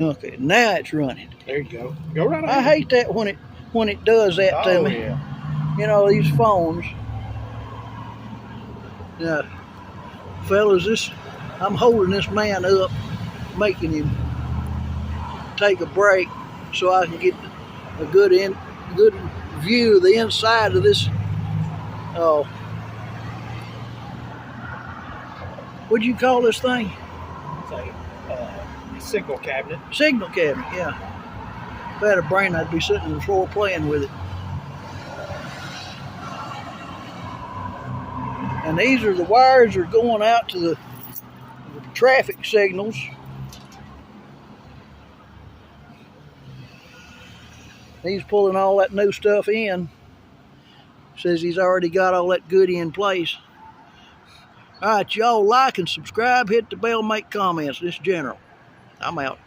Okay, now it's running. There you go. Go right ahead. I hate that when it does that to me. Yeah. You know, these phones. Now, fellas, I'm holding this man up, making him take a break so I can get a good view of the inside of this. Oh, what'd you call this thing? It's a signal cabinet. Signal cabinet, yeah. If I had a brain, I'd be sitting on the floor playing with it. And these are the wires that are going out to the traffic signals. He's pulling all that new stuff in. Says he's already got all that goodie in place. All right, y'all like and subscribe, hit the bell, make comments. This is General. I'm out.